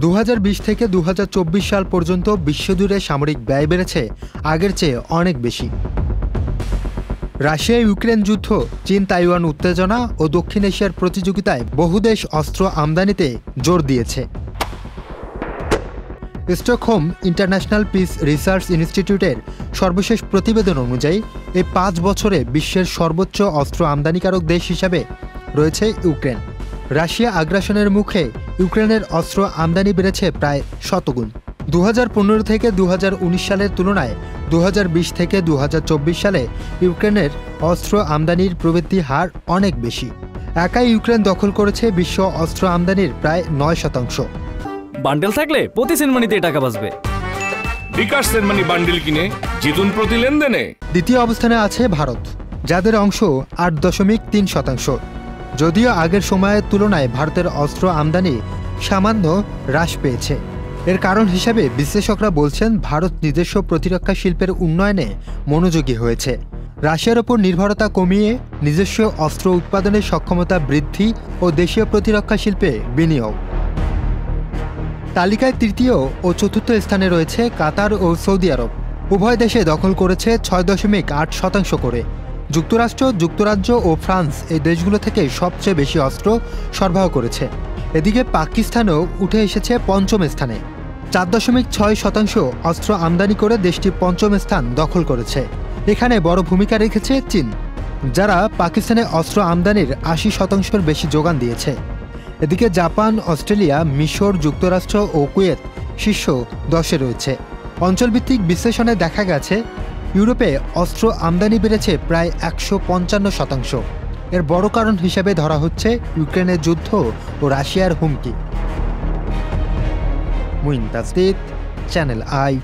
2020 থেকে 2024 সাল পর্যন্ত বিশ্বজুড়ে সামরিক ব্যয় বেড়েছে আগের চেয়ে অনেক বেশি। রাশিয়া ইউক্রেন যুদ্ধ, চীন তাইওয়ান উত্তেজনা ও দক্ষিণ এশিয়ার প্রতিযোগিতায় বহু দেশ অস্ত্র আমদানিতে জোর দিয়েছে। স্টকহোম ইন্টারন্যাশনাল পিস রিসার্চ ইনস্টিটিউটের সর্বশেষ প্রতিবেদন অনুযায়ী এই 5 বছরে বিশ্বের সর্বোচ্চ অস্ত্র আমদানিকারক দেশ হিসাবে রয়েছে ইউক্রেন। রাশিয়া আগ্রাসনের মুখে ইউক্রেনের অস্ত্র আমদানি বেড়েছে প্রায় শতগুণ। 2015 থেকে 2019 সালের তুলনায় 2020 থেকে 2024 সালে ইউক্রেনের অস্ত্র আমদানির প্রবৃদ্ধি হার অনেক বেশি। একাই ইউক্রেন দখল করেছে বিশ্ব অস্ত্র আমদানির প্রায় 9%। বান্ডেল থাকলে প্রতি সেনমানিতে টাকা বাঁচবে। বিকাশ সেনমানি বান্ডেল কিনে জিতুন প্রতি লেনদেনে। দ্বিতীয় অবস্থানে আছে ভারত, যাদের অংশ 8.3%। যদিও আগের সময়ের তুলনায় ভারতের অস্ত্র আমদানি সামান্য হ্রাস পেয়েছে। এর কারণ হিসেবে বিশ্লেষকরা বলছেন ভারত নিজস্ব প্রতিরক্ষা শিল্পের উন্নয়নে মনোযোগী হয়েছে, রাশিয়ার ওপর নির্ভরতা কমিয়ে নিজস্ব অস্ত্র উৎপাদনের সক্ষমতা বৃদ্ধি ও দেশীয় প্রতিরক্ষা শিল্পে বিনিয়োগ। তালিকায় তৃতীয় ও চতুর্থ স্থানে রয়েছে কাতার ও সৌদি আরব। উভয় দেশে দখল করেছে 6.8% করে। যুক্তরাজ্য ও ফ্রান্স এই দেশগুলো থেকে সবচেয়ে বেশি অস্ত্র সরবরাহ করেছে। এদিকে পাকিস্তানও উঠে এসেছে পঞ্চম স্থানে। 4.6% অস্ত্র আমদানি করে দেশটি পঞ্চম স্থান দখল করেছে। এখানে বড় ভূমিকা রেখেছে চীন, যারা পাকিস্তানে অস্ত্র আমদানির 80%-এর বেশি যোগান দিয়েছে। এদিকে জাপান, অস্ট্রেলিয়া, মিশর, যুক্তরাষ্ট্র ও কুয়েত শীর্ষ 10-এ রয়েছে। অঞ্চলভিত্তিক বিশ্লেষণে দেখা গেছে ইউরোপে অস্ত্র আমদানি বেড়েছে প্রায় 155%। এর বড় কারণ হিসেবে ধরা হচ্ছে ইউক্রেনের যুদ্ধ ও রাশিয়ার হুমকি। Muin Tasdid, channel I.